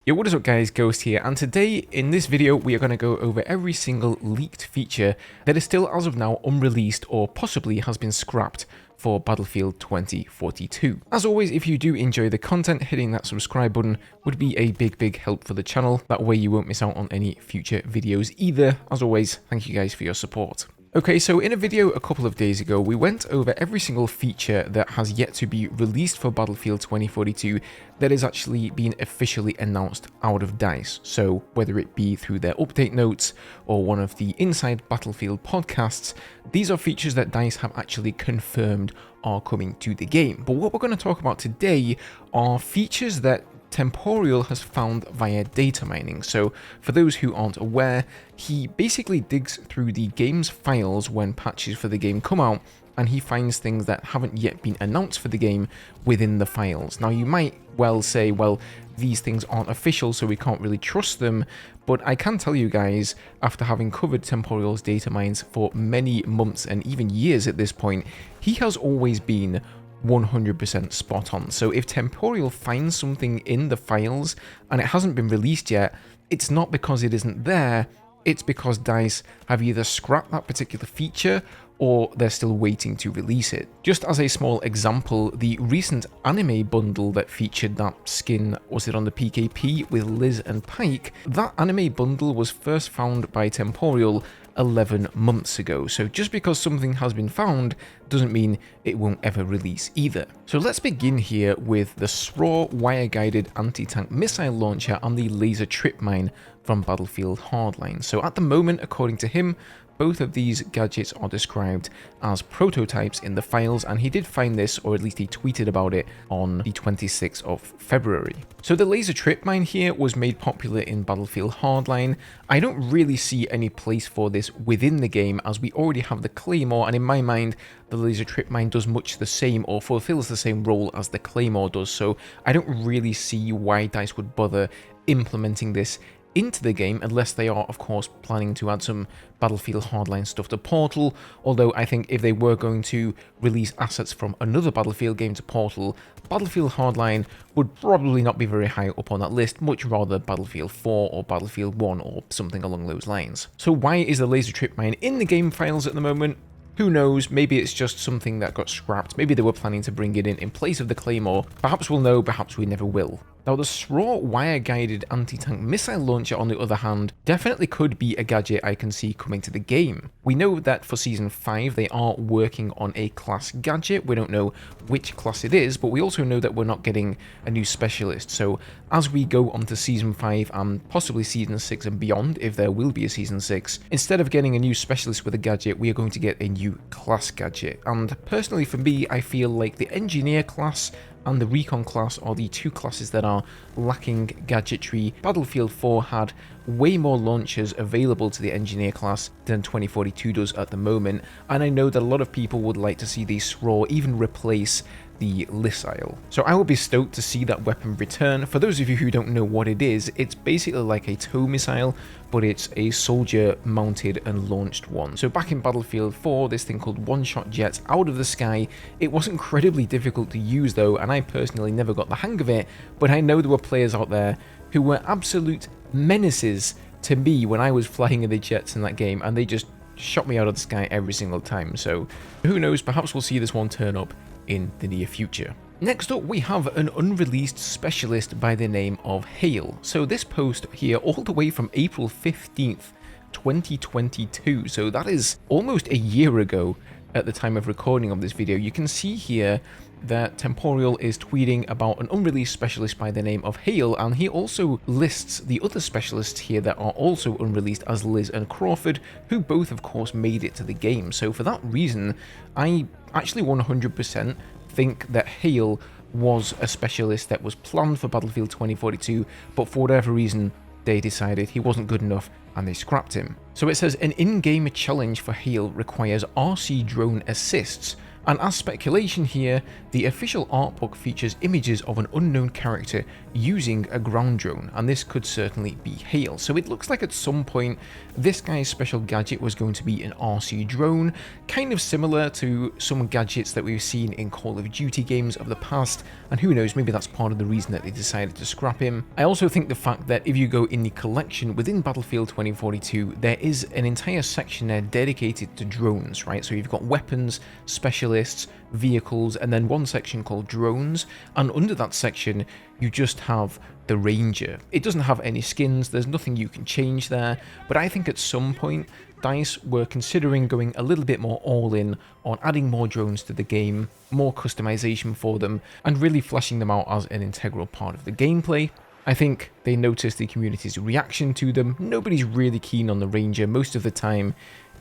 Yo, what is up guys, Ghost here, and today in this video we are going to go over every single leaked feature that is still as of now unreleased or possibly has been scrapped for Battlefield 2042. As always, if you do enjoy the content, hitting that subscribe button would be a big help for the channel. That way you won't miss out on any future videos either. As always, thank you guys for your support. Okay, so in a video a couple of days ago, we went over every single feature that has yet to be released for Battlefield 2042 that is actually being officially announced out of DICE. So whether it be through their update notes or one of the Inside Battlefield podcasts, these are features that DICE have actually confirmed are coming to the game. But what we're going to talk about today are features that Temporal has found via data mining. So for those who aren't aware, he basically digs through the game's files when patches for the game come out, and he finds things that haven't yet been announced for the game within the files. Now you might well say, well, these things aren't official, so we can't really trust them, but I can tell you guys, after having covered Temporal's data mines for many months and even years at this point, he has always been 100% spot on. So if Temporal finds something in the files and it hasn't been released yet, it's not because it isn't there, it's because DICE have either scrapped that particular feature or they're still waiting to release it. Just as a small example, the recent anime bundle that featured that skin, was it on the PKP with Liz and Pike, that anime bundle was first found by Temporal 11 months ago. So just because something has been found doesn't mean it won't ever release either. So let's begin here with the SRAW wire-guided anti-tank missile launcher and the laser Tripmine from Battlefield Hardline. So at the moment, according to him, both of these gadgets are described as prototypes in the files, and he did find this, or at least he tweeted about it, on the 26th of February. So the laser Tripmine here was made popular in Battlefield Hardline. I don't really see any place for this within the game, as we already have the Claymore, and in my mind, the laser Tripmine does much the same or fulfills the same role as the Claymore does, so I don't really see why DICE would bother implementing this into the game, unless they are of course planning to add some Battlefield Hardline stuff to Portal, although I think if they were going to release assets from another Battlefield game to Portal, Battlefield Hardline would probably not be very high up on that list, much rather Battlefield 4 or Battlefield 1 or something along those lines. So why is the laser Tripmine in the game files at the moment? Who knows, maybe it's just something that got scrapped, maybe they were planning to bring it in place of the Claymore. Perhaps we'll know, perhaps we never will. Now the SRAW wire-guided anti-tank missile launcher, on the other hand, definitely could be a gadget I can see coming to the game. We know that for Season 5 they are working on a class gadget. We don't know which class it is, but we also know that we're not getting a new specialist. So as we go on to Season 5 and possibly Season 6 and beyond, if there will be a Season 6, instead of getting a new specialist with a gadget, we are going to get a new class gadget. And personally for me, I feel like the engineer class and the recon class are the two classes that are lacking gadgetry. Battlefield 4 had way more launchers available to the engineer class than 2042 does at the moment, and I know that a lot of people would like to see the SRAW even replace the Lissile. So I would be stoked to see that weapon return. For those of you who don't know what it is, it's basically like a tow missile, but it's a soldier mounted and launched one. So back in Battlefield 4, this thing called one-shot jets out of the sky. It was incredibly difficult to use though, and I personally never got the hang of it, but I know there were players out there who were absolute menaces to me when I was flying in the jets in that game, and they just shot me out of the sky every single time. So who knows, perhaps we'll see this one turn up in the near future. Next up, we have an unreleased specialist by the name of Hale. So this post here, all the way from April 15th, 2022, so that is almost a year ago at the time of recording of this video. You can see here that Temporal is tweeting about an unreleased specialist by the name of Hale, and he also lists the other specialists here that are also unreleased as Liz and Crawford, who both of course made it to the game. So for that reason, I actually 100% think that Hale was a specialist that was planned for Battlefield 2042, but for whatever reason they decided he wasn't good enough and they scrapped him. So it says an in-game challenge for Hale requires RC drone assists And as speculation here, the official art book features images of an unknown character using a ground drone, and this could certainly be Hale. So it looks like at some point this guy's special gadget was going to be an RC drone, kind of similar to some gadgets that we've seen in Call of Duty games of the past, and who knows, maybe that's part of the reason that they decided to scrap him. I also think the fact that if you go in the collection within Battlefield 2042, there is an entire section there dedicated to drones, right? So you've got weapons, specialists, vehicles, and then one section called drones, and under that section you just have the Ranger. It doesn't have any skins, there's nothing you can change there, but I think at some point DICE were considering going a little bit more all in on adding more drones to the game, more customization for them, and really fleshing them out as an integral part of the gameplay. I think they noticed the community's reaction to them. Nobody's really keen on the Ranger most of the time.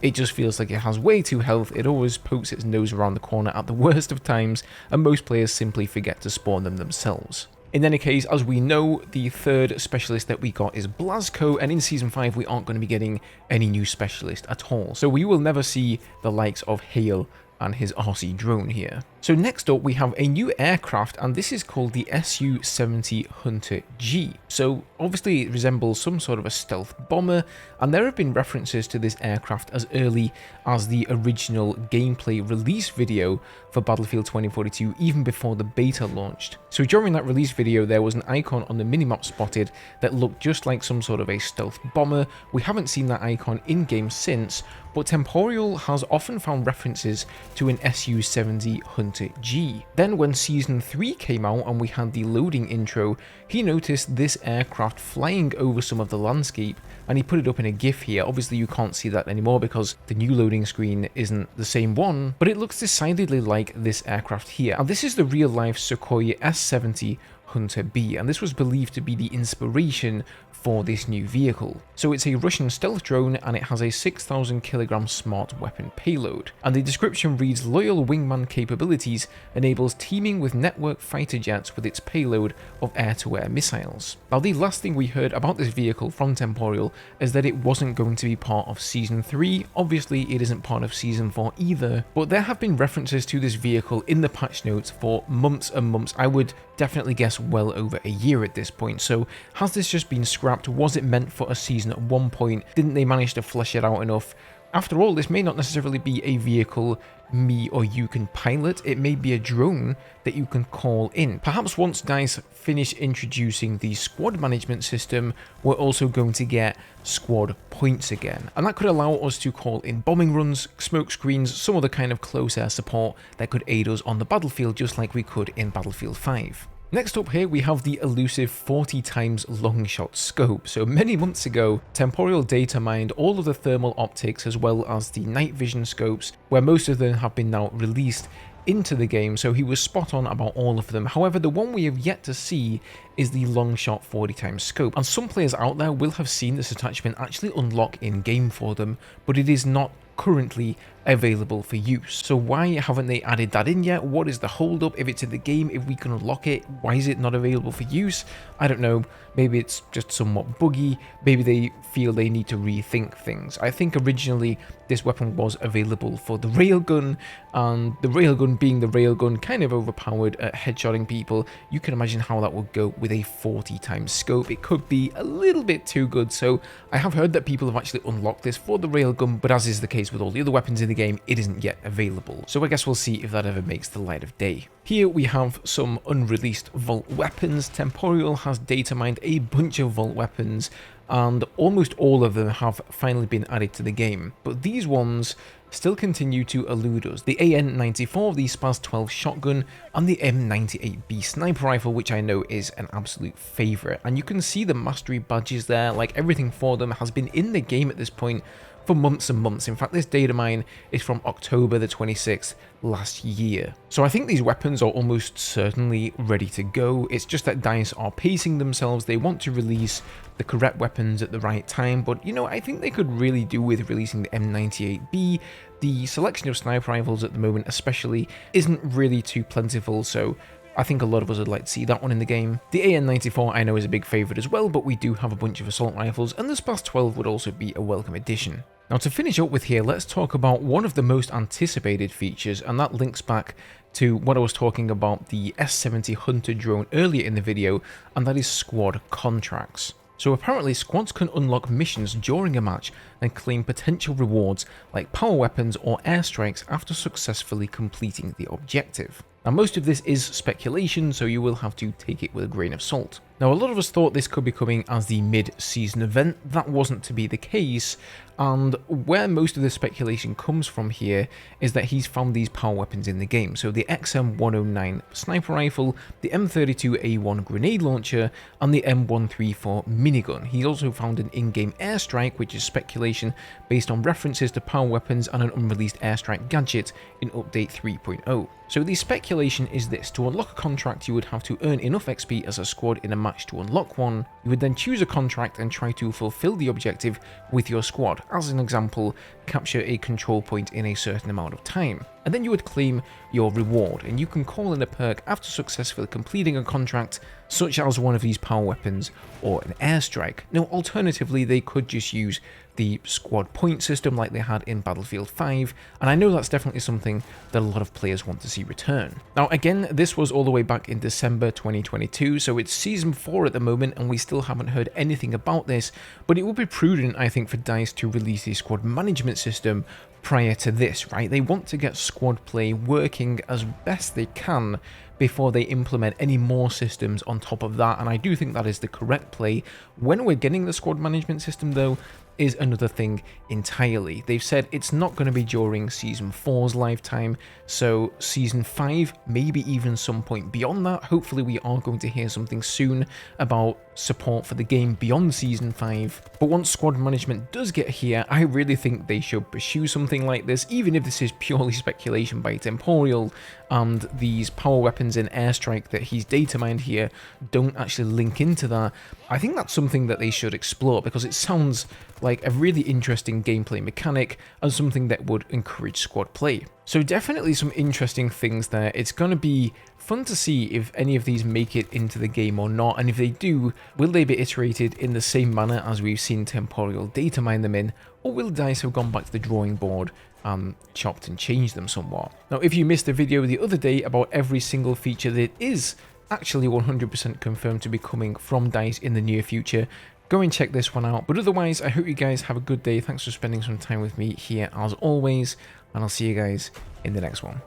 It just feels like it has way too health, it always pokes its nose around the corner at the worst of times, and most players simply forget to spawn them themselves. In any case, as we know, the third specialist that we got is Blazko, and in Season 5 we aren't going to be getting any new specialist at all. So we will never see the likes of Hale and his RC drone here. So next up we have a new aircraft, and this is called the Su-70 Hunter G. So obviously it resembles some sort of a stealth bomber, and there have been references to this aircraft as early as the original gameplay release video for Battlefield 2042, even before the beta launched. So during that release video there was an icon on the minimap spotted that looked just like some sort of a stealth bomber. We haven't seen that icon in game since, but Temporal has often found references to an Su-70 Hunter G. Then when Season 3 came out and we had the loading intro, he noticed this aircraft flying over some of the landscape, and he put it up in a GIF here. Obviously you can't see that anymore because the new loading screen isn't the same one, but it looks decidedly like this aircraft here. And this is the real life Sukhoi S-70 Hunter B, and this was believed to be the inspiration for this new vehicle. So it's a Russian stealth drone, and it has a 6,000 kilogram smart weapon payload. And the description reads, loyal wingman capabilities enables teaming with network fighter jets with its payload of air-to-air missiles. Now the last thing we heard about this vehicle from Temporal is that it wasn't going to be part of Season 3, obviously it isn't part of Season 4 either, but there have been references to this vehicle in the patch notes for months and months. I would definitely guess well over a year at this point. So has this just been scrapped? Was it meant for a season at one point? Didn't they manage to flesh it out enough? After all, this may not necessarily be a vehicle me or you can pilot, it may be a drone that you can call in. Perhaps once DICE finish introducing the squad management system, we're also going to get squad points again, and that could allow us to call in bombing runs, smoke screens, some other kind of close air support that could aid us on the battlefield just like we could in Battlefield 5. Next up here we have the elusive 40 times Longshot scope. So many months ago, Temporal data mined all of the thermal optics as well as the night vision scopes, where most of them have been now released into the game, so he was spot on about all of them. However, the one we have yet to see is the Longshot 40 times scope, and some players out there will have seen this attachment actually unlock in game for them, but it is not currently available for use. So why haven't they added that in yet? What is the hold up? If it's in the game, if we can unlock it, why is it not available for use? I don't know. Maybe it's just somewhat buggy. Maybe they feel they need to rethink things. I think originally this weapon was available for the railgun, and the railgun being the railgun, kind of overpowered at headshotting people. You can imagine how that would go with a 40 times scope. It could be a little bit too good. So I have heard that people have actually unlocked this for the railgun, but as is the case with all the other weapons in the game, it isn't yet available. So I guess we'll see if that ever makes the light of day. Here we have some unreleased vault weapons. Temporal has data mined a bunch of vault weapons, and almost all of them have finally been added to the game. But these ones still continue to elude us. The AN-94, the SPAS-12 shotgun, and the M98B sniper rifle, which I know is an absolute favourite. And you can see the mastery badges there, like everything for them has been in the game at this point for months and months. In fact, this data mine is from October the 26th last year. So I think these weapons are almost certainly ready to go. It's just that DICE are pacing themselves. They want to release the correct weapons at the right time, but you know, I think they could really do with releasing the M98B. The selection of sniper rifles at the moment especially isn't really too plentiful, so I think a lot of us would like to see that one in the game. The AN-94 I know is a big favourite as well, but we do have a bunch of assault rifles, and the SPAS-12 would also be a welcome addition. Now to finish up with here, let's talk about one of the most anticipated features, and that links back to what I was talking about the S-70 Hunter drone earlier in the video, and that is squad contracts. So apparently squads can unlock missions during a match and claim potential rewards like power weapons or airstrikes after successfully completing the objective. Now most of this is speculation, so you will have to take it with a grain of salt. Now a lot of us thought this could be coming as the mid-season event. That wasn't to be the case, and where most of the speculation comes from here is that he's found these power weapons in the game. So the XM109 sniper rifle, the M32A1 grenade launcher, and the M134 minigun. He's also found an in-game airstrike, which is speculation based on references to power weapons and an unreleased airstrike gadget in update 3.0. So the speculation is this: to unlock a contract you would have to earn enough XP as a squad in a match to unlock one. You would then choose a contract and try to fulfill the objective with your squad. As an example, capture a control point in a certain amount of time. And then you would claim your reward, and you can call in a perk after successfully completing a contract, such as one of these power weapons or an airstrike. Now alternatively, they could just use the squad point system like they had in Battlefield 5, and I know that's definitely something that a lot of players want to see return. Now again, this was all the way back in December 2022, so it's Season 4 at the moment and we still haven't heard anything about this, but it would be prudent, I think, for DICE to release a squad management system prior to this, right? They want to get squad play working as best they can before they implement any more systems on top of that, and I do think that is the correct play. When we're getting the squad management system though is another thing entirely. They've said it's not going to be during Season 4's lifetime, so Season 5, maybe even some point beyond that. Hopefully we are going to hear something soon about support for the game beyond Season 5. But once squad management does get here, I really think they should pursue something like this, even if this is purely speculation by Temporal, and these power weapons and airstrike that he's data mined here don't actually link into that. I think that's something that they should explore, because it sounds like a really interesting gameplay mechanic and something that would encourage squad play. So definitely some interesting things there. It's going to be fun to see if any of these make it into the game or not, and if they do, will they be iterated in the same manner as we've seen Temporal data mine them in, or will DICE have gone back to the drawing board and chopped and changed them somewhat? Now if you missed the video the other day about every single feature that is actually 100% confirmed to be coming from DICE in the near future, go and check this one out. But otherwise, I hope you guys have a good day. Thanks for spending some time with me here as always, and I'll see you guys in the next one.